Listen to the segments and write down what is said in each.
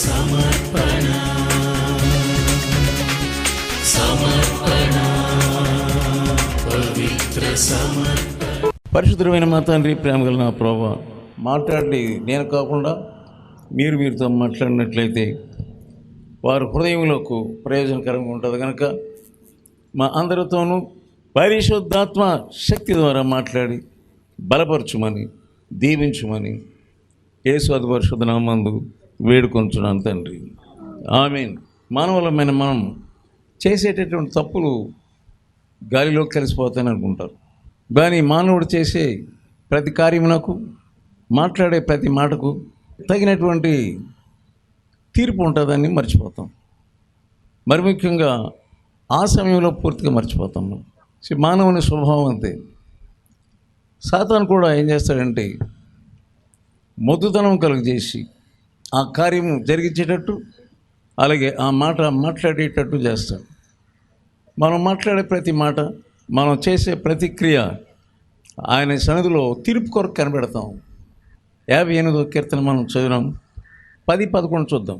సమర్పణ సమర్పణ పవిత్ర సమర్పణ. పరిశుద్ధమైన మా తండ్రి, ప్రేమగల నా ప్రభువా, మాట్లాడి నేను కాకుండా మీరుతో మాట్లాడినట్లయితే వారి హృదయంలోకి ప్రయోజనకరంగా ఉంటుంది కనుక మా అందరితోనూ పరిశుద్ధాత్మ శక్తి ద్వారా మాట్లాడి బలపరచుమని, దీవించుమని యేసు అతి పరిశుద్ధ నామమునందు వేడుకొంచున్నాను తండ్రి, ఆమేన్. మానవులమైన మనం చేసేటటువంటి తప్పులు గాలిలోకి కలిసిపోతాయని అనుకుంటారు. కానీ మానవుడు చేసే ప్రతి కార్యమునకు, మాట్లాడే ప్రతి మాటకు తగినటువంటి తీర్పు ఉంటుందని మర్చిపోతాం. మరి ముఖ్యంగా ఆ సమయంలో పూర్తిగా మర్చిపోతాం. మానవుని స్వభావం అంతే. సాతాను కూడా ఏం చేస్తాడంటే మొద్దుతనం కలుగజేసి ఆ కార్యం జరిగించేటట్టు, అలాగే ఆ మాట మాట్లాడేటట్టు చేస్తాడు. మనం మాట్లాడే ప్రతి మాట, మనం చేసే ప్రతి క్రియ ఆయన సన్నిధిలో తీర్పు కొరకు కనిపెడతాం. 58వ కీర్తన మనం చదివినాం. 10-11 చూద్దాం.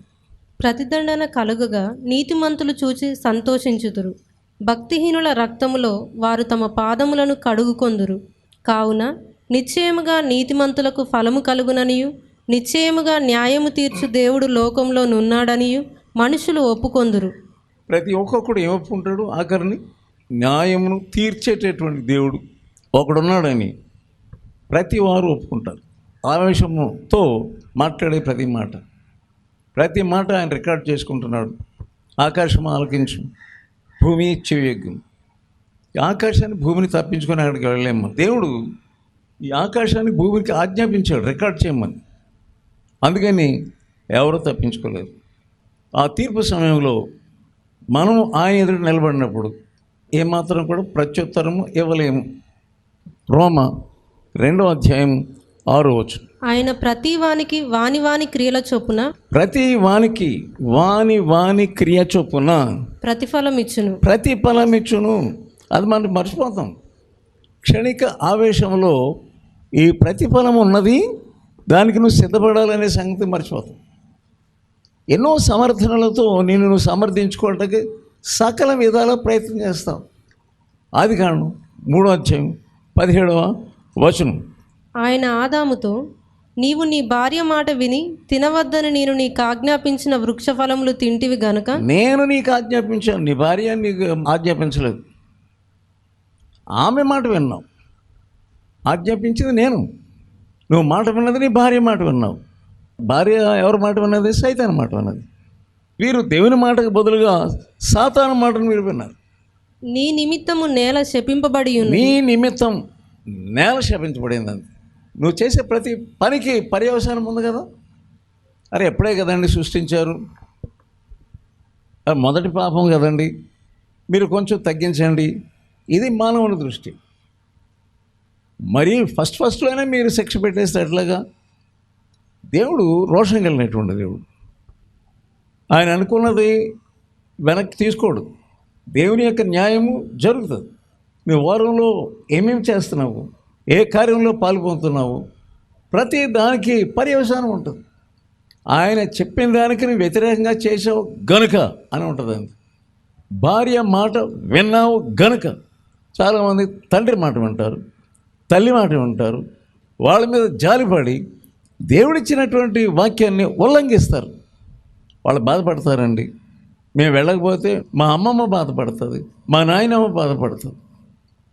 ప్రతిదండన కలుగగా నీతిమంతులు చూచి సంతోషించుదురు. భక్తిహీనుల రక్తములో వారు తమ పాదములను కడుగుకొందురు. కావున నిశ్చయముగా నీతిమంతులకు ఫలము కలుగుననియు, నిశ్చయముగా న్యాయము తీర్చు దేవుడు లోకంలో నున్నాడనియు మనుషులు ఒప్పుకొందురు. ప్రతి ఒక్కొక్కడు ఏమొప్పుకుంటాడు? ఆఖరిని న్యాయమును తీర్చేటటువంటి దేవుడు ఒకడున్నాడని ప్రతి వారు ఒప్పుకుంటారు. ఆవేశముతో మాట్లాడే ప్రతి మాట ఆయన రికార్డ్ చేసుకుంటున్నాడు. ఆకాశం ఆలకించు, భూమి చెవియగ్గు. ఆకాశాన్ని భూమిని తప్పించుకొని అక్కడికి వెళ్ళలేము. దేవుడు ఈ ఆకాశాన్ని భూమికి ఆజ్ఞాపించాడు రికార్డ్ చేయమని. అందుకని ఎవరూ తప్పించుకోలేరు. ఆ తీర్పు సమయంలో మనం ఆయన ఎదురు నిలబడినప్పుడు ఏమాత్రం కూడా ప్రత్యుత్తరము ఇవ్వలేము. రోమ 2వ అధ్యాయం 6వ వచనం. ఆయన ప్రతి వానికి వాని క్రియల చొప్పున, ప్రతి వానికి వాని క్రియ చొప్పున ప్రతిఫలం ఇచ్చును. అది మనం మర్చిపోతాం. క్షణిక ఆవేశంలో ఈ ప్రతిఫలం ఉన్నది, దానికి నువ్వు సిద్ధపడాలనే సంగతి మర్చిపోతాం. ఎన్నో సమర్థనలతో నువ్వు సమర్థించుకోవడానికి సకల విధాల ప్రయత్నం చేస్తావు. ఆదికాండం 3వ అధ్యాయం 17వ వచనం. ఆయన ఆదాముతో, నీవు నీ భార్య మాట విని తినవద్దని నేను నీకు ఆజ్ఞాపించిన వృక్ష ఫలములు తింటివి గనుక. నేను నీకు ఆజ్ఞాపించాను, నీ భార్య నీకు ఆజ్ఞాపించలేదు. ఆమె మాట విన్నావు, ఆజ్ఞాపించింది నేను. నువ్వు మాట విన్నది నీ భార్య మాట విన్నావు. భార్య ఎవరి మాట విన్నది? సైతాను మాట విన్నది. వీరు దేవుని మాటకు బదులుగా సాతాను మాటను మీరు విన్నారు. నీ నిమిత్తము నేల శపింపబడి ఉంది. నీ నిమిత్తం నేల శపించబడింది. నువ్వు చేసే ప్రతి పనికి పర్యవసానం ఉంది కదా. అరే ఎప్పుడే కదండి సృష్టించారు, మొదటి పాపం కదండి, మీరు కొంచెం తగ్గించండి. ఇది మానవుని దృష్టి. మరి ఫస్ట్లోనే మీరు శిక్ష పెట్టేస్తే ఎట్లాగా? దేవుడు రోషం కలిగినటువంటి దేవుడు. ఆయన అనుకున్నది వెనక్కి తీసుకోడు. దేవుని యొక్క న్యాయము జరుగుతుంది. నువ్వు వారంలో ఏమేమి చేస్తున్నావు, ఏ కార్యంలో పాల్గొంటున్నావు, ప్రతి దానికి పర్యవసానం ఉంటుంది. ఆయన చెప్పిన దానికి నువ్వు వ్యతిరేకంగా చేసావు గనుక అని ఉంటుంది. భార్య మాట విన్నావు గనుక. చాలామంది తండ్రి మాట వింటారు, తల్లి మాట వింటారు, వాళ్ళ మీద జాలిపడి దేవుడిచ్చినటువంటి వాక్యాన్ని ఉల్లంఘిస్తారు. వాళ్ళు బాధపడతారండి. మేము వెళ్ళకపోతే మా అమ్మమ్మ బాధపడుతుంది, మా నాయనమ్మ బాధపడుతుంది.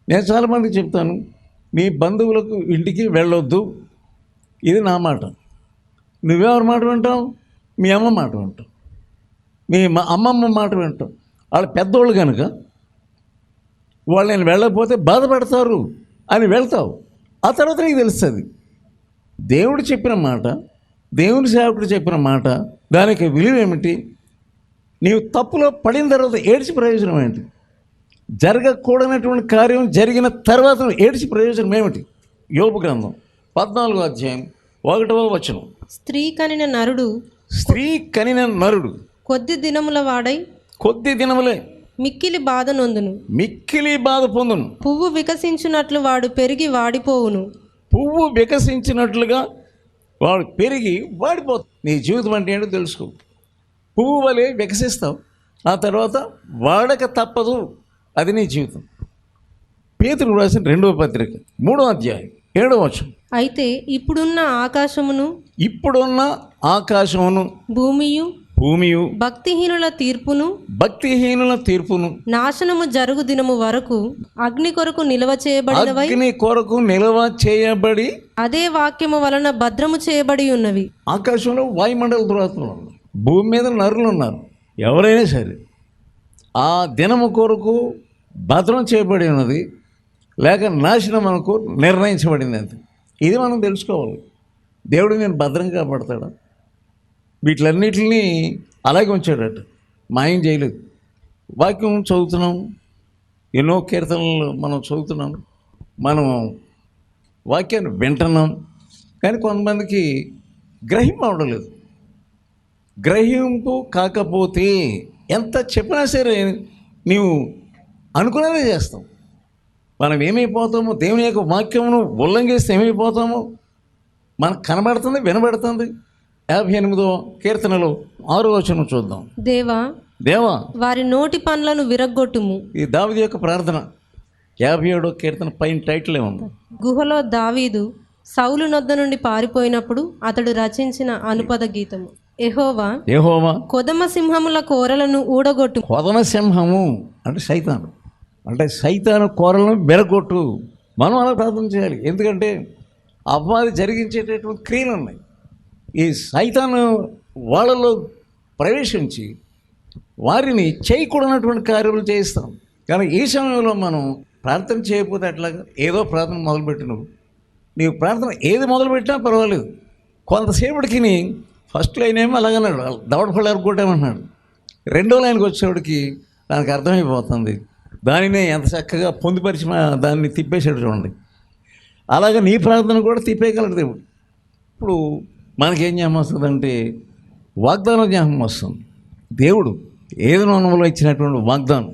నేను చాలామందికి చెప్తాను, మీ బంధువులకు ఇంటికి వెళ్ళొద్దు, ఇది నా మాట. నువ్వెవరి మాట వింటావు? మీ అమ్మ మాట వింటావు, మా అమ్మమ్మ మాట వింటావు. వాళ్ళు పెద్దోళ్ళు కనుక వాళ్ళు నేను వెళ్ళకపోతే బాధపడతారు అని వెళ్తావు. ఆ తర్వాత నీకు తెలుస్తుంది దేవుడు చెప్పిన మాట, దేవుని సేవకుడు చెప్పిన మాట, దానికి విలువ ఏమిటి. నీవు తప్పులో పడిన తర్వాత ఏడ్చి ప్రయోజనం ఏంటి? జరగకూడనటువంటి కార్యం జరిగిన తర్వాత ఏడ్చి ప్రయోజనం ఏమిటి? యోబు గ్రంథం 14వ అధ్యాయం 1వ వచనం. స్త్రీ కనిన నరుడు కొద్ది దినములే మిక్కిలి బాధ పొందును. పువ్వు వికసించినట్లు వాడు పెరిగి వాడిపోవును. పువ్వు వికసించినట్లుగా వాడు పెరిగి వాడిపోతుంది. నీ జీవితం అంటే ఏంటో తెలుసుకో. పువ్వు వలె వికసిస్తావు, ఆ తర్వాత వాడక తప్పదు, అది నీ జీవితం. పేతురు రాసిన 2వ పత్రిక 3వ అధ్యాయం 7వ వచనం. అయితే ఇప్పుడున్న ఆకాశమును ఇప్పుడున్న ఆకాశమును భూమియు భక్తిహీనుల తీర్పును నాశనము జరుగు దినము వరకు అగ్ని కొరకు నిల్వ చేయబడి అదే వాక్యము వలన భద్రము చేయబడి ఉన్నవి. ఆకాశంలో వాయుమండల దురాత్మలు ఉన్నాయి, భూమి మీద నరులు ఉన్నారు. ఎవరైనా సరే ఆ దినము కొరకు భద్రం చేయబడి ఉన్నది, లేక నాశనం మనకు నిర్ణయించబడింది. అంతే. ఇది మనం తెలుసుకోవాలి. దేవుడు నేను భద్రంగా కాపాడతాడా? వీటిలన్నిటిని అలాగే ఉంచాడట, మాయం చేయలేదు. వాక్యం చదువుతున్నాం, ఎన్నో కీర్తనలు మనం చదువుతున్నాం, మనం వాక్యాన్ని వింటున్నాం, కానీ కొంతమందికి గ్రహింపు అవడలేదు. గ్రహింపు కాకపోతే ఎంత చెప్పినా సరే నీవు అనుకున్నదే చేస్తాం. మనం ఏమైపోతామో, దేవుని యొక్క వాక్యమును ఉల్లంఘిస్తే ఏమైపోతామో మనకు కనబడుతుంది, వినబడుతుంది. 58వ కీర్తనలో 6వ వచనం చూద్దాం. దేవా వారి నోటి పనులను విరగ్గొట్టుము. ఈ దావీదు యొక్క ప్రార్థన. 57వ కీర్తన పైన టైటిల్ ఏముంది? గుహలో దావీదు సౌలు నొద్ద నుండి పారిపోయినప్పుడు అతడు రచించిన అనుపద గీతము. యెహోవా కొదమ సింహముల కోరలను ఊడగొట్టు. కొదమ సింహము అంటే సైతాను, అంటే సైతాను కోరలను బెరగొట్టు. మనం అలా ప్రార్థన చేయాలి. ఎందుకంటే అపవాది జరిగించేటటువంటి క్రియలు ఉన్నాయి. ఈ సైతాను వాళ్ళలో ప్రవేశించి వారిని చేయకూడనటువంటి కార్యములు చేయిస్తాం. కానీ ఈ సమయంలో మనం ప్రార్థన చేయకపోతే అట్లాగా ఏదో ప్రార్థన మొదలుపెట్టినవు. నీవు ప్రార్థన ఏది మొదలుపెట్టినా పర్వాలేదు. కొంతసేపటికి ఫస్ట్ లైన్ ఏమో అలాగన్నాడు, దవడపళ్ళు ఎరగొట్టామన్నాడు. 2వ లైన్కి వచ్చేవాడికి దానికి అర్థమైపోతుంది. దానినే ఎంత చక్కగా పొందుపరిచి దాన్ని తిప్పేసాడు చూడండి. అలాగే నీ ప్రార్థన కూడా తిప్పేయగలడు దేవుడు. ఇప్పుడు మనకేం జ్ఞాపకం వస్తుందంటే వాగ్దానం జ్ఞాపకం వస్తుంది. దేవుడు ఏదో నోనములో ఇచ్చినటువంటి వాగ్దానం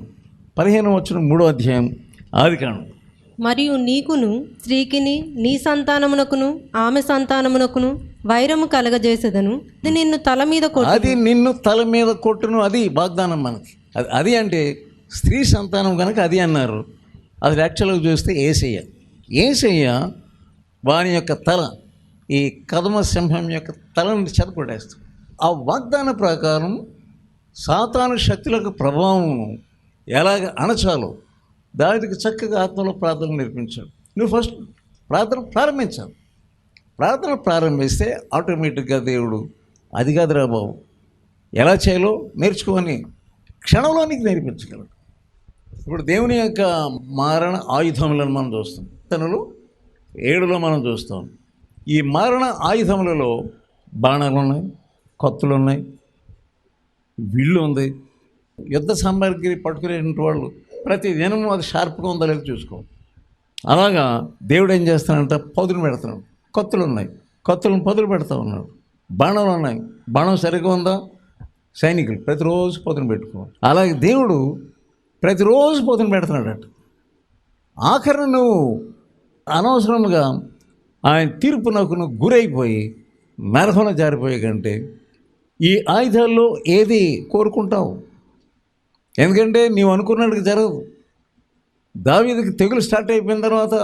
15వ వచనం 3వ అధ్యాయం ఆదికాండం. మరియు నీకును స్త్రీకిని నీ సంతానమునకును ఆమె సంతానమునకును వైరము కలగజేసేదను, అది నిన్ను తల మీద కొట్టును. అది వాగ్దానం మనకి. అది అంటే స్త్రీ సంతానం కనుక అది అన్నారు. అది యాక్చువల్గా చూస్తే ఏసయ్య వాని యొక్క తల, ఈ కదమ సింహం యొక్క తలని చెదకొట్టేస్తాడు. ఆ వాగ్దాన ప్రకారం సాతాను శక్తులకు ప్రభావం ఎలాగ అణచాలో దావీదుకు చక్కగా ఆత్మలో ప్రార్థన నేర్పించాడు. నువ్వు ఫస్ట్ ప్రార్థన ప్రారంభించాలి. ప్రార్థన ప్రారంభిస్తే ఆటోమేటిక్గా దేవుడు అది కాదురా బాబు ఎలా చేయాలో నేర్చుకొని క్షణంలో నీకు నేర్పించగలడు. ఇప్పుడు దేవుని యొక్క మారణ ఆయుధములను మనం చూస్తాం. తనలు 7లో మనం చూస్తాం. ఈ మారణ ఆయుధములలో బాణాలు ఉన్నాయి, కత్తులు ఉన్నాయి, విల్లు ఉంది. యుద్ధ సామగ్రి పట్టుకునేటువంటి వాళ్ళు ప్రతి దినము అది షార్ప్గా ఉందో లేదో చూసుకోవాలి. అలాగా దేవుడు ఏం చేస్తానంటే పదును పెడుతున్నాడు. కత్తులు ఉన్నాయి, కత్తులను పదులు పెడతా ఉన్నాడు. బాణాలు ఉన్నాయి, బాణం సరిగ్గా ఉందా? సైనికులు ప్రతిరోజు పదును పెట్టుకోవాలి. అలాగే దేవుడు ప్రతిరోజు పదును పెడుతున్నాడట. ఆఖరణ నువ్వు అనవసరంగా ఆయన తీర్పునకు నువ్వు గురైపోయి నరకంలో జారిపోయే కంటే ఈ ఆయుధాల్లో ఏది కోరుకుంటావు? ఎందుకంటే నీవు అనుకున్నట్టుగా జరగదు. దావీదుకి తెగులు స్టార్ట్ అయిపోయిన తర్వాత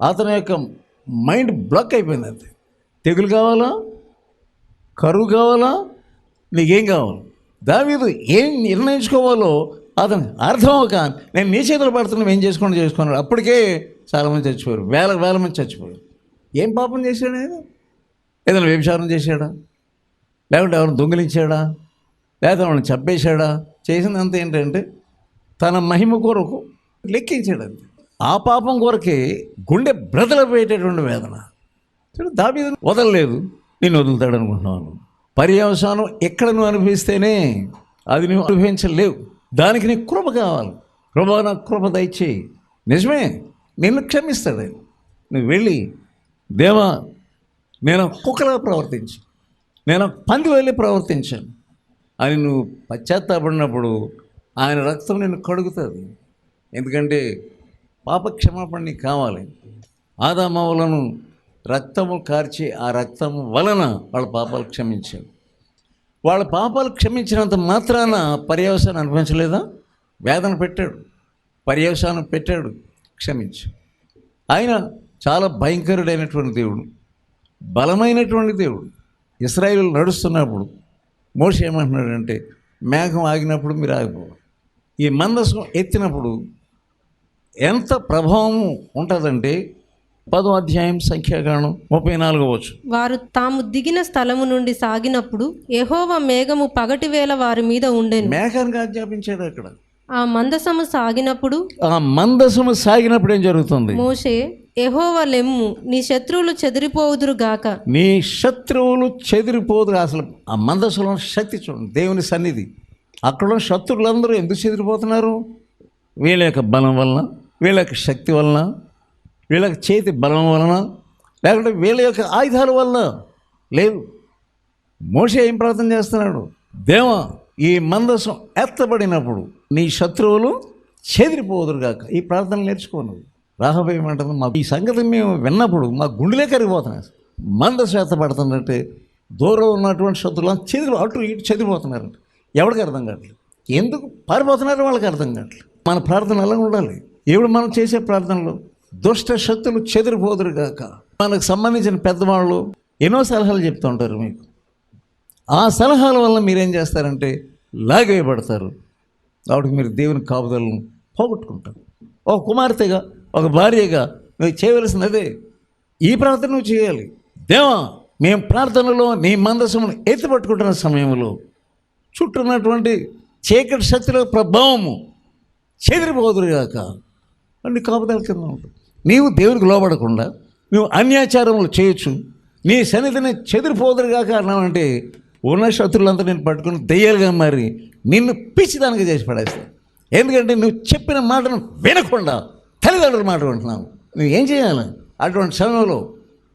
అతని యొక్క మైండ్ బ్లాక్ అయిపోయింది. అంతే. తెగులు కావాలా, కరువు కావాలా, నీకేం కావాలి? దావీదు ఏం నిర్ణయించుకోవాలో అతను అర్థమవుక నేను నీ చేతులు పడుతున్నాను, ఏం చేసుకున్నాడు. అప్పటికే చాలామంది చచ్చిపోయారు, వేల మంది చచ్చిపోయారు. ఏం పాపం చేశాడు? ఏదైనా వ్యభిచారం చేశాడా, లేకుంటే ఎవరిని దొంగిలించాడా, లేదా వాళ్ళని చంపేశాడా? చేసిందంత ఏంటంటే తన మహిమ కొరకు లెక్కించాడు. అంతే. ఆ పాపం కొరకే గుండె బ్రదలపోయేటటువంటి వేదన. దావీదు వదలలేదు, నేను వదులుతాడు అనుకుంటున్నాను. పర్యవసానం ఎక్కడ నువ్వు అనుభవిస్తేనే అది నువ్వు అనుభవించలేవు. దానికి నీకు కృప కావాలి. కృప దయచేయి. నిజమే, నిన్ను క్షమిస్తాడు. నువ్వు వెళ్ళి దేవా నేను కుక్కలా ప్రవర్తించి, నేను పంది వెళ్ళి ప్రవర్తించాను అని నువ్వు పశ్చాత్తాపడినప్పుడు ఆయన రక్తం నిన్ను కడుగుతుంది. ఎందుకంటే పాప క్షమాపణ నీకు కావాలి. ఆదామవులను రక్తము కార్చి ఆ రక్తము వలన వాళ్ళ పాపాలు క్షమించాడు. వాళ్ళ పాపాలు క్షమించినంత మాత్రాన పర్యవసానం అనిపించలేదా? వేదన పెట్టాడు, పర్యవసానం పెట్టాడు, క్షమించు. ఆయన చాలా భయంకరుడైనటువంటి దేవుడు, బలమైనటువంటి దేవుడు. ఇశ్రాయేలు నడుస్తున్నప్పుడు మోషే ఏమంటున్నాడంటే, మేఘం ఆగినప్పుడు మీరు ఆగిపోవాలి. ఈ మందసం ఎత్తినప్పుడు ఎంత ప్రభావం ఉంటుందంటే 10వ అధ్యాయం సంఖ్యాకాండం 34వ వచనం. వారు తాము దిగిన స్థలము నుండి సాగినప్పుడు యెహోవా మేఘము పగటి వేళ వారి మీద ఉండెను. మేఘానికి ఆజ్ఞాపించాడు. అక్కడ ఆ మందసము సాగినప్పుడు ఏం జరుగుతుంది? మోషే, యెహోవా లెమ్ము, నీ శత్రువులు చెదిరిపోవుదురు గాక. నీ శత్రువులు చెదిరిపోదురు. అసలు ఆ మందసంలో శక్తి చూడండి, దేవుని సన్నిధి. అక్కడ శత్రువులందరూ ఎందుకు చెదిరిపోతున్నారు? వీళ్ళ యొక్క బలం వలన, వీళ్ళ యొక్క శక్తి వలన, వీళ్ళ యొక్క చేతి బలం వలన, లేకుంటే వీళ్ళ యొక్క ఆయుధాల వలన లేదు. మోషే ఏం ప్రార్థన చేస్తున్నాడు? దేవా, ఈ మందసం ఎత్తబడినప్పుడు నీ శత్రువులు చెదిరిపోదురుగాక. ఈ ప్రార్థన నేర్చుకోను. రాహబు ఏమంటుంది, మాకు ఈ సంగతి మేము విన్నప్పుడు మా గుండెలే కరిగిపోతున్నాయి. మందసం ఎత్తబడుతుందంటే దూరం ఉన్నటువంటి శత్రువులు అటు ఇటు చెదిరిపోతున్నారంట. ఎవరికి అర్థం కావట్లేదు, ఎందుకు పారిపోతున్నారో వాళ్ళకి అర్థం కావట్లేదు. మన ప్రార్థన ఎలా ఉండాలి? ఇప్పుడు మనం చేసే ప్రార్థనలో దుష్ట శక్తులు చెదిరిపోదురుగాక. మనకు సంబంధించిన పెద్దవాళ్ళు ఎన్నో సలహాలు చెప్తూ ఉంటారు మీకు. ఆ సలహాల వల్ల మీరేం చేస్తారంటే లాగేయబడతారు. కాబట్టి మీరు దేవుని కాపుదలను పోగొట్టుకుంటారు. ఒక కుమార్తెగా, ఒక భార్యగా నువ్వు చేయవలసినదే ఈ ప్రార్థన నువ్వు చేయాలి. దేవా, మేము ప్రార్థనలో నీ మందసమును ఎత్తిపట్టుకుంటున్న సమయంలో చుట్టూన్నటువంటి చీకటి శక్తుల ప్రభావము చెదిరిపోదురుగాక. అన్ని కాపుదల కింద ఉంటుంది. నీవు దేవునికి లోబడకుండా నువ్వు అన్యాచారములు చేయొచ్చు, నీ సన్నిధిని చెదిరిపోదురుగాక అన్నావంటే ఉన్న శత్రువులంతా నేను పట్టుకుని దెయ్యాలుగా మారి నిన్ను పిచ్చిదానికి చేసి పడేస్తాను. ఎందుకంటే నువ్వు చెప్పిన మాటను వినకుండా తల్లిదండ్రుల మాట వింటున్నావు. నువ్వు ఏం చేయాలి? అటువంటి సమయంలో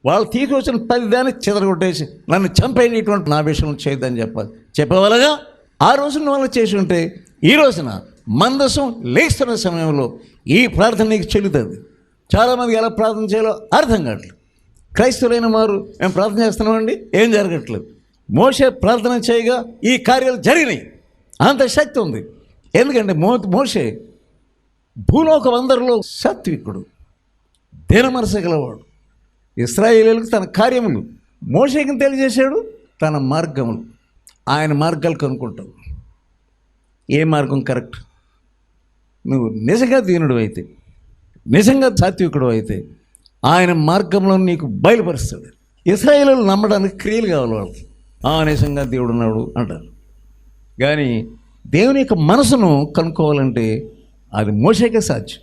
వాళ్ళు తీసుకొచ్చిన 10 దాన్ని చెదరగొట్టేసి నన్ను చంపేటువంటి నా విషయంలో చేయొద్దని చెప్పేవాళ్ళగా ఆ రోజున వాళ్ళు చేసి ఉంటే ఈ రోజున మందసం లేస్తున్న సమయంలో ఈ ప్రార్థన నీకు చెల్లుతుంది. చాలామందికి ఎలా ప్రార్థన చేయాలో అర్థం కావట్లేదు. క్రైస్తవులైన వారు మేము ప్రార్థన చేస్తున్నామండి, ఏం జరగట్లేదు. మోషే ప్రార్థన చేయగా ఈ కార్యాలు జరిగినాయి. అంత శక్తి ఉంది. ఎందుకంటే మోషే భూలోకమందరిలో సాత్వికుడు, దీనమనసు గలవాడు. ఇశ్రాయేలీయులకు తన కార్యములు మోషేకి తెలియజేశాడు, తన మార్గములు. ఆయన మార్గాలు కనుక్కుంటావు. ఏ మార్గం కరెక్ట్? నువ్వు నిజంగా దీనుడు అయితే, నిజంగా సాత్వికుడు అయితే ఆయన మార్గంలో నీకు బయలుపరుస్తాడు. ఇశ్రాయేలీయులు నమ్మడానికి క్రియలు కావాలి వాళ్ళకి. నిజంగా దేవుడు ఉన్నాడు అంటారు. కానీ దేవుని యొక్క మనసును కనుక్కోవాలంటే అది మోషేకే సాధ్యం.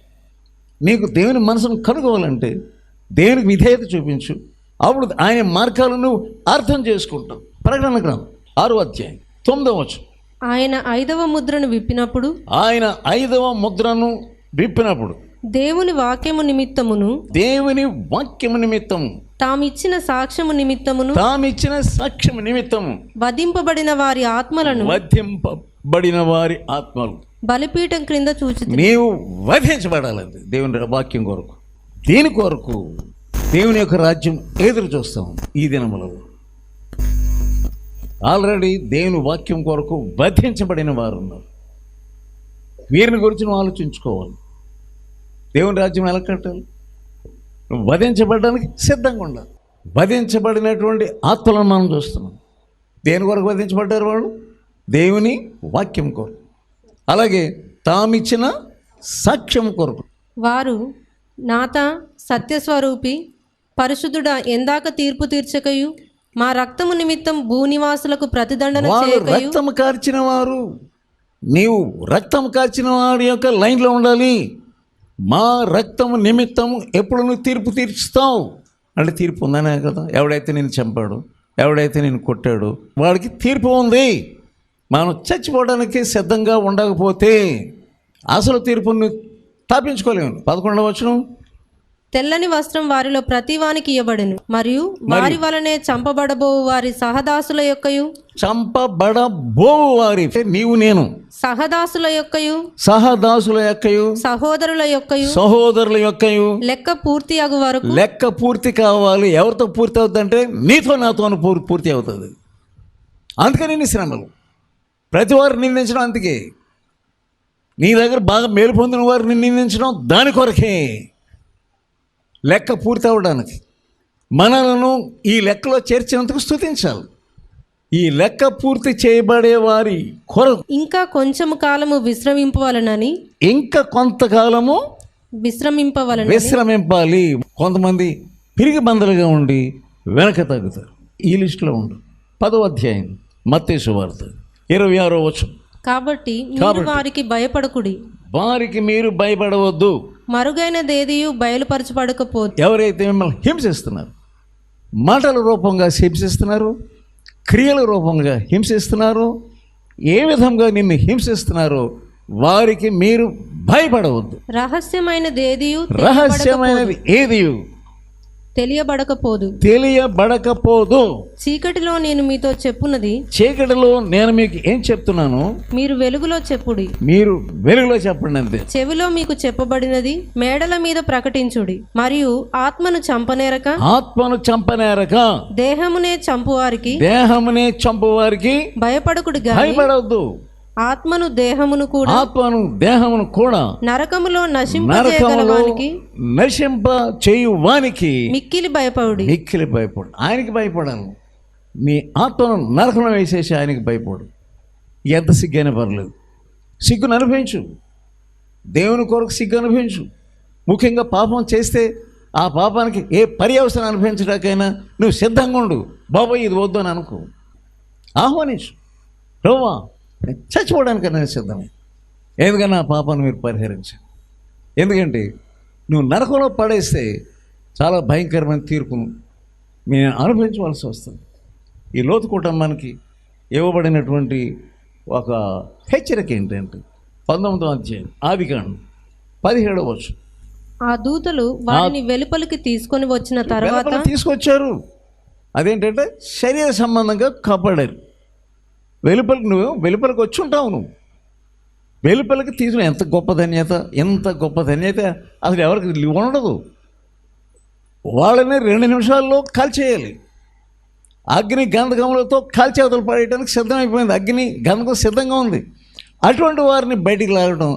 నీకు దేవుని మనసును కనుక్కోవాలంటే దేవునికి విధేయత చూపించు. అప్పుడు ఆయన మార్గాలను అర్థం చేసుకుంటావు. ప్రకటన గ్రంథం 6వ అధ్యాయం 9వ వచనం. ఆయన 5వ ముద్రను విప్పినప్పుడు దేవుని వాక్యము నిమిత్తము తామిచ్చిన సాక్ష్యము నిమిత్తము వధింపబడిన వారి ఆత్మలు బలిపీఠం క్రింద చూచి. నీవు వధించబడాలండి దేవుని వాక్యం కొరకు. దీని కొరకు దేవుని యొక్క రాజ్యం ఎదురు చూస్తాం. ఈ దినములలో ఆల్రెడీ దేవుని వాక్యం కొరకు వధించబడిన వారు ఉన్నారు. వీరిని గురించి నువ్వు ఆలోచించుకోవాలి. దేవుని రాజ్యం ఎలా కట్టాలి? నువ్వు వధించబడడానికి సిద్ధంగా ఉండాలి. వధించబడినటువంటి ఆత్మలను మనం చూస్తున్నాం. దేని కొరకు వధించబడ్డారు వాళ్ళు? దేవుని వాక్యం కొరకు. అలాగే తామిచ్చిన సాక్ష్యం కొరకు. వారు నాత సత్యస్వరూపి పరిశుద్ధుడా, ఎందాక తీర్పు తీర్చకయు మా రక్తము నిమిత్తం భూనివాసులకు ప్రతిదండన చేయకయు. రక్తము కార్చిన వారు, నీవు రక్తం కార్చిన వారి యొక్క లైన్లో ఉండాలి. మా రక్తము నిమిత్తము ఎప్పుడు నువ్వు తీర్పు తీర్చుతావు అంటే తీర్పు ఉందనే కదా. ఎవడైతే నేను చంపాడు, ఎవడైతే నేను కొట్టాడు వాడికి తీర్పు ఉంది. మనం చచ్చిపోవడానికి సిద్ధంగా ఉండకపోతే అసలు తీర్పును తాపించుకోలేము. 11వ వచనం. తెల్లని వస్త్రం వారిలో ప్రతివానికి ఇవ్వబడెను, మరియు వారి వలనే చంపబడబోవు వారి సహదాసుల యొక్కయు నీవు నేను సహదాసుల యొక్కయు సహోదరుల యొక్కయు లెక్క పూర్తి అగు వరకు. లెక్క పూర్తి కావాలి. ఎవరితో పూర్తి అవుతుందంటే నీతో నాతో పూర్తి అవుతుంది. అందుకని నీ శ్రమలు. ప్రతి వారు నిందించడం అందుకే. నీ దగ్గర బాగా మేలు పొందిన వారిని నిందించడం దాని కొరకే, లెక్క పూర్తి అవ్వడానికి. మనలను ఈ లెక్కలో చేర్చినందుకు స్తుతించాలి. ఈ లెక్క పూర్తి చేయబడే వారి కొరకు ఇంకా కొంచెము కాలము విశ్రమింపవలనని, ఇంకా కొంతకాలము విశ్రమింపాలి. కొంతమంది పిరిగి బందలుగా ఉండి వెనక తగ్గుతారు. ఈ లిస్టులో ఉండు. 10వ అధ్యాయం మత్తయి సువార్త 26వ వచనం. కాబట్టి మీరు వారికి భయపడకుడి, వారికి మీరు భయపడవద్దు. మరుగైనదేదియు బయలుపరచబడకపోతే. ఎవరైతే మిమ్మల్ని హింసిస్తున్నారు, మాటల రూపంగా హింసిస్తున్నారు, క్రియల రూపంగా హింసిస్తున్నారు, ఏ విధంగా నిన్ను హింసిస్తున్నారో వారికి మీరు భయపడవద్దు. రహస్యమైనది ఏది తెలియబడకపోదు. చీకటిలో నేను మీతో చెప్పున్నది, చీకటిలో నేను మీకు ఏం చెప్తున్నాను మీరు వెలుగులో చెప్పుడి. మీరు వెలుగులో చెప్పండి అంతే. చెవిలో మీకు చెప్పబడినది మేడల మీద ప్రకటించుడి. మరియు ఆత్మను చంపనేరక దేహమునే చంపువారికి భయపడకుడి. భయపడవద్దు. ఆత్మను దేహమును కూడా నరకములో నశింప చేయువానికి మిక్కిలి భయపడు. ఆయనకి భయపడాలి. నీ ఆత్మను నరకంలో వేసేసి ఆయనకి భయపడు. ఎంత సిగ్గైనా పర్లేదు, సిగ్గును అనుభవించు. దేవుని కొరకు సిగ్గు అనుభవించు. ముఖ్యంగా పాపం చేస్తే ఆ పాపానికి ఏ పర్యవసరం అనుభవించడానికైనా నువ్వు సిద్ధంగా ఉండు. బాబాయ్ ఇది వద్దు అని అనుకో, ఆహ్వానించు. ప్రభువా చచ్చిపోవడానికైనా సిద్ధమే. ఎందుకన్నా ఆ పాపాన్ని మీరు పరిహరించారు. ఎందుకంటే నువ్వు నరకంలో పడేస్తే చాలా భయంకరమైన తీర్పును మేము అనుభవించవలసి వస్తుంది. ఈ లోతు కుటుంబానికి ఇవ్వబడినటువంటి ఒక హెచ్చరిక ఏంటంటే 19వ అధ్యాయం ఆదికాండం 17వ వచనం. ఆ దూతలు వారిని వెలుపలికి తీసుకొని వచ్చిన తర్వాత తీసుకొచ్చారు. అదేంటంటే శరీర సంబంధంగా కాపాడారు. వెలుపలికి వచ్చి ఉంటావు. నువ్వు వెలుపలికి తీసుకుని ఎంత గొప్ప ధన్యత అసలు ఎవరికి ఉండదు. వాళ్ళని 2 నిమిషాల్లో కాల్చేయాలి. అగ్ని గంధకములతో కాల్చేవతలు పడేయడానికి సిద్ధమైపోయింది. అగ్ని గంధకం సిద్ధంగా ఉంది. అటువంటి వారిని బయటికి లాగడం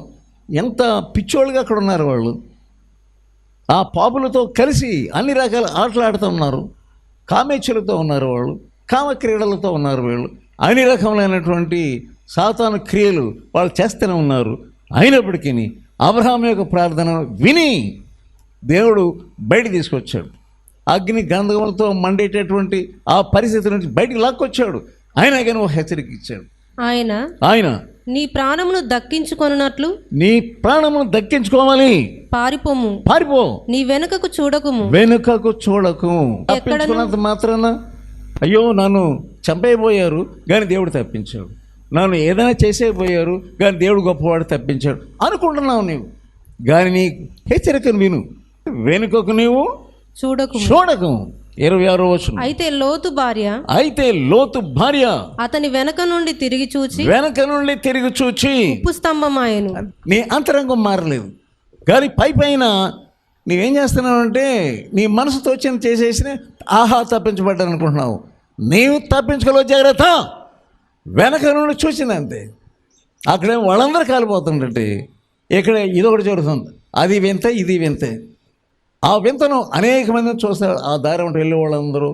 ఎంత పిచ్చోళ్ళుగా అక్కడ ఉన్నారు వాళ్ళు. ఆ పాపులతో కలిసి అన్ని రకాల ఆటలు ఆడుతూ ఉన్నారు. కామేచ్ఛలతో ఉన్నారు వాళ్ళు, కామక్రీడలతో ఉన్నారు వీళ్ళు. అన్ని రకములైనటువంటి సాతాను క్రియలు వాళ్ళు చేస్తూనే ఉన్నారు. అయినప్పటికీ అబ్రహాము యొక్క ప్రార్థనను విని దేవుడు బయట తీసుకొచ్చాడు. అగ్ని గంధకములతో మండేటటువంటి ఆ పరిస్థితి నుంచి బయటికి లాక్కొచ్చాడు. అయినా కానీ ఒక హెచ్చరిక ఇచ్చాడు. ఆయన నీ ప్రాణమును దక్కించుకోవాలి. పారిపో. నీ వెనుకకు చూడకుము. తప్పించుకున్నంత మాత్రాన అయ్యో నన్ను చంపైపోయారు కానీ దేవుడు తప్పించాడు, నన్ను ఏదైనా చేసేపోయారు కానీ దేవుడు గొప్పవాడు తప్పించాడు అనుకుంటున్నావు నీవు. కానీ నీ హెచ్చరికను విను. వెనుకకు నీవు చూడకు. 26వ వచనం. అయితే లోతు భార్య అతని వెనక నుండి తిరిగి చూచి ఉప్పు స్తంభమాయెను. నీ అంతరంగం మారలేదు కానీ పైన నీవేం చేస్తున్నావంటే నీ మనసుతో వచ్చిన చేసేసిన తప్పించబడ్డాను అనుకుంటున్నావు. నీవు తప్పించుకోలేదు, జాగ్రత్త. వెనక నుండి చూసిందంతే. అక్కడే వాళ్ళందరూ కాలిపోతుంటే ఇక్కడ ఇదొకటి జరుగుతుంది. అది వింత, ఇది వింతే. ఆ వింతను అనేక మందిని చూస్తారు. ఆ దారి ఉంటే వెళ్ళే వాళ్ళందరూ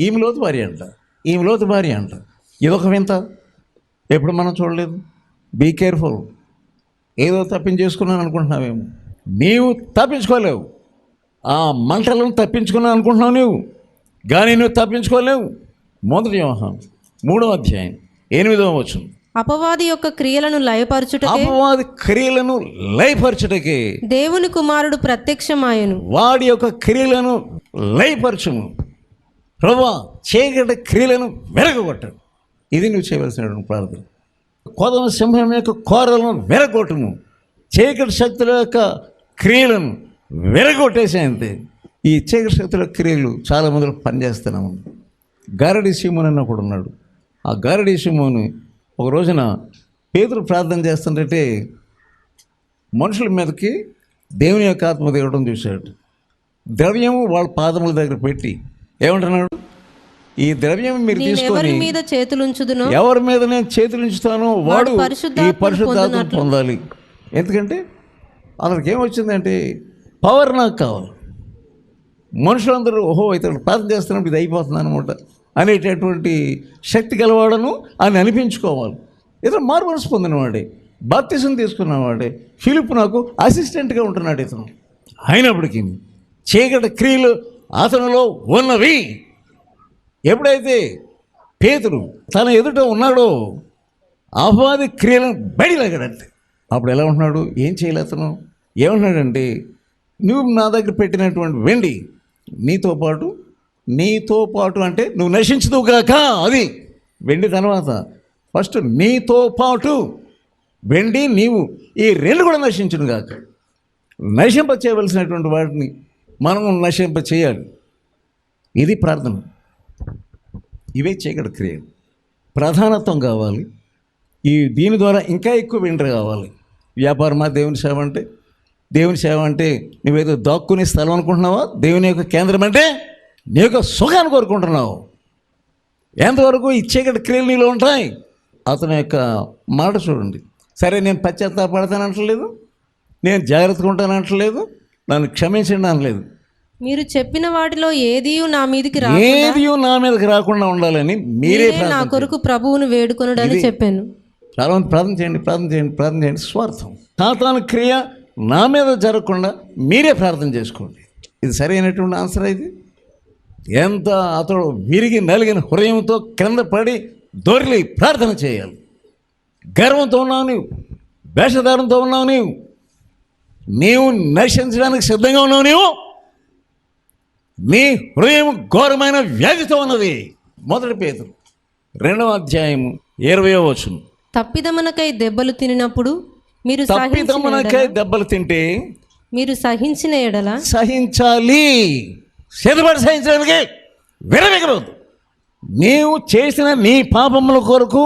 ఈమె లోతు భార్య అంట. ఇదొక వింత, ఎప్పుడు మనం చూడలేదు. Be careful. ఏదో తప్పించేసుకున్నాను అనుకుంటున్నావేమో. నీవు తప్పించుకోలేవు. ఆ మంటలను తప్పించుకున్నాను అనుకుంటున్నావు నీవు, కానీ నువ్వు తప్పించుకోలేవు. 1 యోహాను 3వ అధ్యాయం 8వ వచనం. అపవాది యొక్క క్రియలను లయపరచుటకే దేవుని కుమారుడు ప్రత్యక్షమాయెను. వాడి యొక్క క్రియలను లయపరచుము. ప్రభువా చీకటి క్రియలను వెరగొట్టను. ఇది నువ్వు చేయవలసిన ప్రార్థన. కొదమ సింహం యొక్క కోరలను వెరగొట్టుము. చీకటి శక్తుల యొక్క క్రియలను వెరగొట్టేసే అంతే. ఈ చీకటి శక్తుల క్రియలు చాలా మందిలో పనిచేస్తున్నాము. గారడి సీమోను అని ఒకడు ఉన్నాడు. ఆ గారడి సీమోను ఒక రోజున పేతురు ప్రార్థన చేస్తుంటే మనుషుల మీదకి దేవుని యొక్క ఆత్మ దిగడం చూశాడు. ద్రవ్యము వాళ్ళ పాదముల దగ్గర పెట్టి ఏమంటున్నాడు, ఈ ద్రవ్యం మీరు నేను తీసుకొని ఎవరి మీద చేతులుంచుదునో ఎవరి మీద నేను చేతులు ఉంచుతానో వాడు ఈ పరిశుద్ధాత్మను పరిశుద్ధాత్మ పొందాలి. ఎందుకంటే అతనికి ఏమొచ్చిందంటే పవర్ నాకు కావాలి. మనుషులందరూ ఓహో ఇతను ప్రార్థన చేస్తున్నప్పుడు ఇది అయిపోతుంది అనమాట అనేటటువంటి శక్తి గలవాడను అని అనిపించుకోవాలి. ఇతను మారు మనసు పొందినవాడే, బాప్తిజం తీసుకున్నవాడే. ఫిలిప్ నాకు అసిస్టెంట్గా ఉంటున్నాడు. ఇతను అయినప్పటికీ చీకటి క్రియలు అతనిలో ఉన్నవి. ఎప్పుడైతే పేతురు తన ఎదుట ఉన్నాడో అపవాది క్రియలను బయటలాగాడంతే. అప్పుడు ఎలా ఉంటున్నాడు? ఏం చేయలే అతను. ఏమంటున్నాడంటే నువ్వు నా దగ్గర పెట్టినటువంటి వెండి నీతో పాటు అంటే నువ్వు నశించదుగాక. అది వెండి తర్వాత ఫస్ట్ నీతో పాటు వెండి నీవు ఈ రెండు కూడా నశించును గాక. నశింప చేయవలసినటువంటి వాటిని మనం నశింప చేయాలి. ఇది ప్రార్థన. ఇవే చీకటి క్రియలు. ప్రధానత్వం కావాలి. దీని ద్వారా ఇంకా ఎక్కువ వెండి కావాలి. వ్యాపారమా దేవుని సేవ అంటే? దేవుని సేవ అంటే నువ్వేదో దాక్కునే స్థలం అనుకుంటున్నావా? దేవుని యొక్క కేంద్రం అంటే నీ యొక్క సుఖాన్ని కోరుకుంటున్నావు. ఎంతవరకు ఈ చీకటి క్రియలు నీలో ఉంటాయి? అతని యొక్క మాట చూడండి. సరే నేను పశ్చాత్తాపడతాను అంటలేదు, నేను జాగ్రత్తగా ఉంటాను అంటలేదు, నన్ను క్షమించండి అనలేదు. మీరు చెప్పిన వాటిలో ఏదియు నా మీదకి నా మీదకి రాకుండా ఉండాలని మీరే నా కొరకు ప్రభువును వేడుకొనుడని చెప్పాను. చాలా మంది ప్రార్థన చేయండి. స్వార్థం. సాతాను క్రియ నా మీద జరగకుండా మీరే ప్రార్థన చేసుకోండి. ఇది సరైనటువంటి ఆన్సర్. ఇది ఎంత అతడు విరిగి నలిగిన హృదయంతో క్రింద పడి దొరికి ప్రార్థన చేయాలి. గర్వంతో ఉన్నావు నీవు, వేషధారంతో ఉన్నావు నీవు నశించడానికి సిద్ధంగా ఉన్నావు నీవు. నీ హృదయం ఘోరమైన వ్యాధితో ఉన్నది. 1 పేతురు 2వ అధ్యాయము 20వ వచనం. తప్పిదమునకై దెబ్బలు తినినప్పుడు మీరు దెబ్బలు తింటే మీరు సహించిన ఎడల సహించాలి. సిద్ధపడి సహించడానికి విరమిగలదు. నీవు చేసిన నీ పాపముల కొరకు,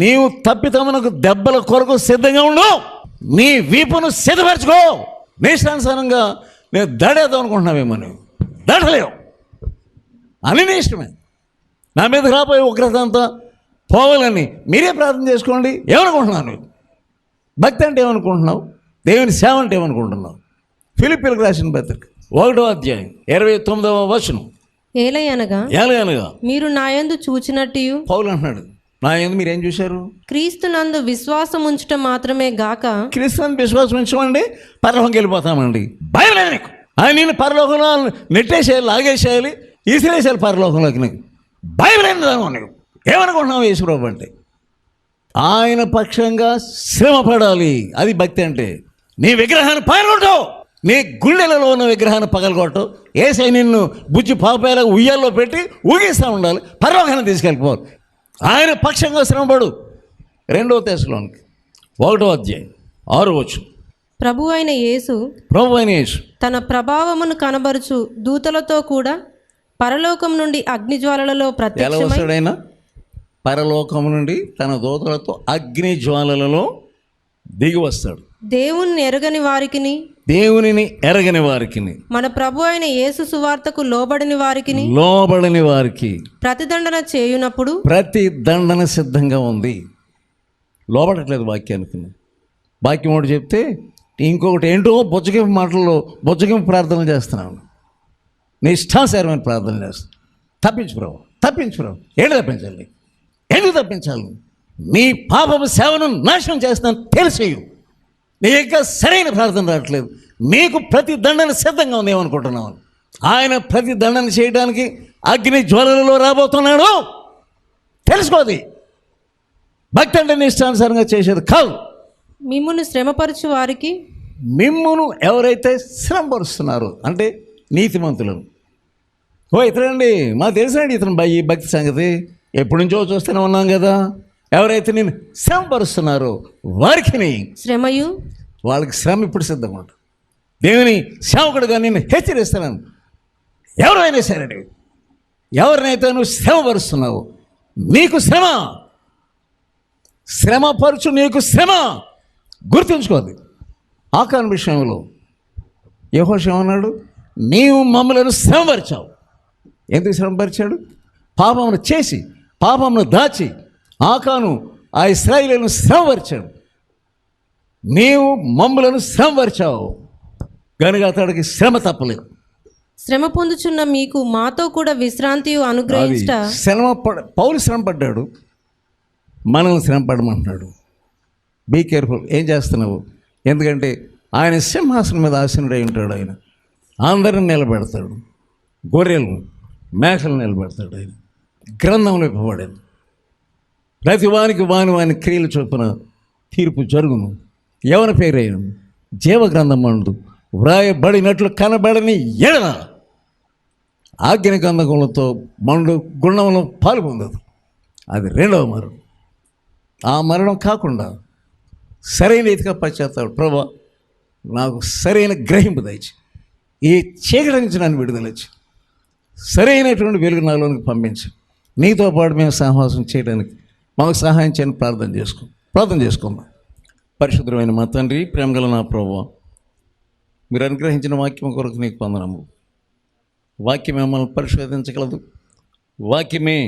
నీవు తప్పిదమునకు దెబ్బల కొరకు సిద్ధంగా ఉండు. నీ వీపును సిద్ధపరచుకో. నీ ఇష్టానుసారంగా నేను దడేద్దాం అనుకుంటున్నావేమో, నువ్వు దడలేవు. అని నీ ఇష్టమే. నా మీద రాబోయే ఉగ్రత అంతా పోవాలని మీరే ప్రార్థన చేసుకోండి. ఏమనుకుంటున్నాను? భక్తి అంటే ఏమనుకుంటున్నావు? దేవుని సేవ అంటే ఏమనుకుంటున్నావు? ఫిలిప్పీలకు రాసిన పత్రిక 1వ అధ్యాయం 29వ వచనం. ఏలయనగా మీరు నా యందు చూచినట్టు పౌలు అంటున్నాడు, నా యందు మీరేం చూశారు? క్రీస్తునందు విశ్వాసం ఉంచటం మాత్రమే గాక. క్రీస్తునందు విశ్వాసం ఉంచమండి పరలోకంకి వెళ్ళిపోతామండి. భయం లేదు నీకు. ఆయన నేను పరలోకంలో నెట్టేసేయాలి, లాగేసేయాలి, ఈసిరేసేయాలి పరలోకంలోకి. నీకు భయం లేదు. నీకు ఏమనుకుంటున్నావు? యేసుప్రభు అంటే ఆయన పక్షంగా శ్రమ పడాలి. అది భక్తి అంటే. నీ విగ్రహాన్ని పగలగొట్టవు. నీ గుండెలలో ఉన్న విగ్రహాన్ని పగలగొట్టవు. ఏసై నిన్ను బుజ్జి పాపాలకు ఉయ్యాల్లో పెట్టి ఊగిస్తూ ఉండాలి. పరలోకాన్ని తీసుకెళ్ళిపోవాలి. ఆయన పక్షంగా శ్రమపడు. 2వ తెస్సలోనికీ 1వ అధ్యాయం 6వ వచనం. ప్రభు అయిన యేసు తన ప్రభావమును కనబరుచు దూతలతో కూడా పరలోకం నుండి అగ్నిజ్వాలలలో ప్రత్యక్షమైన పరలోకము నుండి తన దూతలతో అగ్ని జ్వాలలలో దిగి వస్తాడు. దేవునిని ఎరగని వారికి మన ప్రభు అయిన యేసు సువార్తకు లోబడని వారికి ప్రతిదండన చేయునప్పుడు ప్రతిదండన సిద్ధంగా ఉంది. లోబడట్లేదు వాక్యానికి. వాక్యం ఒకటి చెప్తే ఇంకొకటి ఏంటో బొజ్జగింపు మాటల్లో బొజ్జగింపు ప్రార్థనలు చేస్తున్నాను. నీ ఇష్టానుసారమైన ప్రార్థన చేస్తాను. తప్పించు ప్రభు. ఏంటి తప్పించాలి? ఎందుకు తప్పించాలి? నీ పాపపు సేవను నాశనం చేస్తున్నాను తెలిసేయు. నీ ఇంకా సరైన ప్రార్థన రావట్లేదు. నీకు ప్రతి దండన సిద్ధంగా ఉంది. ఏమనుకుంటున్నావు? ఆయన ప్రతి దండన చేయడానికి అగ్ని జ్వాలలలో రాబోతున్నాడు. తెలుసుకోది. భక్తి అంటే నీ ఇష్టానుసారంగా చేసేది కాదు. మిమ్మును ఎవరైతే శ్రమపరుస్తున్నారో అంటే నీతిమంతులను. ఇతరండి మాకు తెలుసండి ఇతను ఈ భక్తి సంగతి ఎప్పటి నుంచో చూస్తూనే ఉన్నాం కదా. ఎవరైతే నేను శ్రమపరుస్తున్నారో వారికి వాళ్ళకి శ్రమ ఇప్పుడు సిద్ధంగా ఉంటుంది. దేవుని సేవకుడుగా నేను హెచ్చరిస్తున్నాను. ఎవరైనా సరే, ఎవరినైతే నువ్వు శ్రమపరుస్తున్నావు, నీకు శ్రమపరచు, నీకు శ్రమ. గుర్తుంచుకోండి. ఆకాను విషయంలో యెహోషువ అన్నాడు, నీవు మమ్మలను శ్రమపరిచావు. ఎందుకు శ్రమపరిచాడు? పాపమును చేసి పాపమును దాచి ఆకాను ఆ ఇశ్రాయేలును శ్రమపరిచాడు. నీవు మమ్ములను శ్రమపరిచావు కనుక అతడికి శ్రమ తప్పలేదు. శ్రమ పొందుచున్న మీకు మాతో కూడా విశ్రాంతి అనుగ్రహించట. పౌలు శ్రమ పడ్డాడు, మనం శ్రమ పడమంటున్నాడు. బీ కేర్ఫుల్, ఏం చేస్తున్నావు? ఎందుకంటే ఆయన సింహాసనం మీద ఆసీనుడై ఉంటాడు. ఆయన అందరిని నిలబెడతాడు, గొర్రెలు మేకలు నిలబెడతాడు. ఆయన గ్రంథంలో ఇవ్వబడింది. ప్రతి వానికి వాని క్రియలు చొప్పున తీర్పు జరుగును. ఎవరి పేరైన జీవ గ్రంథం అందు వ్రాయబడినట్లు కనబడని ఎడల ఆజ్ఞ గంధకములతో మండు గుండంలో పాలు పొందదు. అది రెండవ మరణం. ఆ మరణం కాకుండా సరైన రీతిగా పశ్చాత్తాపడు. ప్రభా, నాకు సరైన గ్రహింపు దయచి, ఈ చీకటి నుంచి నన్ను విడుదలచ్చి సరైనటువంటి వెలుగు నాలోనికి పంపించి నీతో పాటు మేము సహవాసం చేయడానికి మాకు సహాయం చేయని ప్రార్థన చేసుకుందాం. పరిశుద్ధమైన మా తండ్రి, ప్రేమగల నా ప్రభువా, మీరు అనుగ్రహించిన వాక్యం కొరకు నీకు వందనము. వాక్యమే మమ్మల్ని పరిశోధించగలదు, వాక్యమే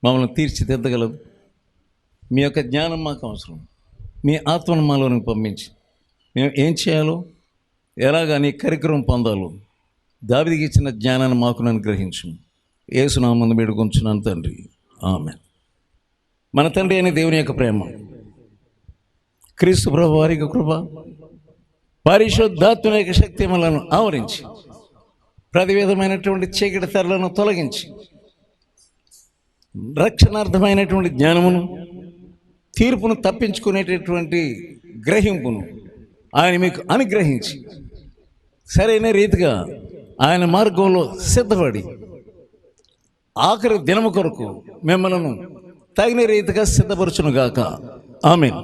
మమ్మల్ని తీర్చిదిద్దగలదు. మీ యొక్క జ్ఞానం మాకు అవసరం. మీ ఆత్మను మాలోనికి పంపించి మేము ఏం చేయాలో, ఎలాగా నీ కార్యక్రమం పొందాలో దావీదుకి ఇచ్చిన జ్ఞానాన్ని మాకు అనుగ్రహించు. యేసు నామమున వేడుకొంచున్నాను తండ్రి, ఆమేన్. మన తండ్రి అయిన దేవుని యొక్క ప్రేమ, క్రీస్తు ప్రభు వారి యొక్క కృప, పరిశుద్ధాత్మ యొక్క శక్తి మనలను ఆవరించి ప్రతి విధమైనటువంటి చీకటి తెరలను తొలగించి రక్షణార్థమైనటువంటి జ్ఞానమును, తీర్పును తప్పించుకునేటటువంటి గ్రహింపును ఆయన మీకు అనుగ్రహించి సరైన రీతిగా ఆయన మార్గంలో సిద్ధపడి ఆఖరి దినము కొరకు మిమ్మల్ని తగిన రీతిగా సిద్ధపరచునుగాక. ఆమేన్.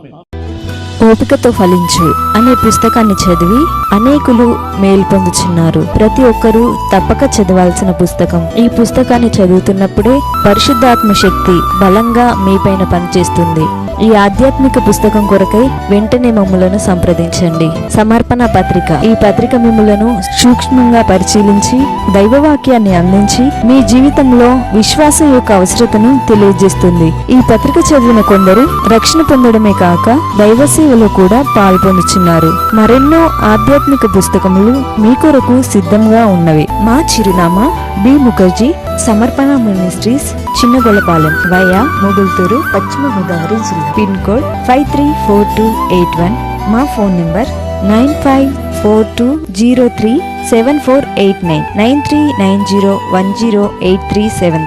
ఓపికతో ఫలించు అనే పుస్తకాన్ని చదివి అనేకులు మేలు పొందుచున్నారు. ప్రతి ఒక్కరూ తప్పక చదవాల్సిన పుస్తకం. ఈ పుస్తకాన్ని చదువుతున్నప్పుడే పరిశుద్ధాత్మ శక్తి బలంగా మీపైన పనిచేస్తుంది. ఈ ఆధ్యాత్మిక పుస్తకం కొరకై వెంటనే మమ్ములను సంప్రదించండి. సమర్పణ పత్రిక. ఈ పత్రిక మిమ్ములను సూక్ష్మంగా పరిశీలించి దైవవాక్యాన్ని అందించి మీ జీవితంలో విశ్వాసం యొక్క అవసరతను తెలియజేస్తుంది. ఈ పత్రిక చదివిన కొందరు రక్షణ పొందడమే కాక దైవ సేవలో కూడా పాల్పొందుచున్నారు. మరెన్నో ఆధ్యాత్మిక పుస్తకములు మీ కొరకు సిద్ధంగా ఉన్నవి. మా చిరునామా బి ముఖర్జీ, సమర్పణ మినిస్ట్రీస్, చిన్నగొలపాలెం, వయా మొగుల్తూరు, పశ్చిమ గోదావరి జిల్లా. Pin code 534281. మా ఫోన్ నంబర్ 9542037489, 9390108373.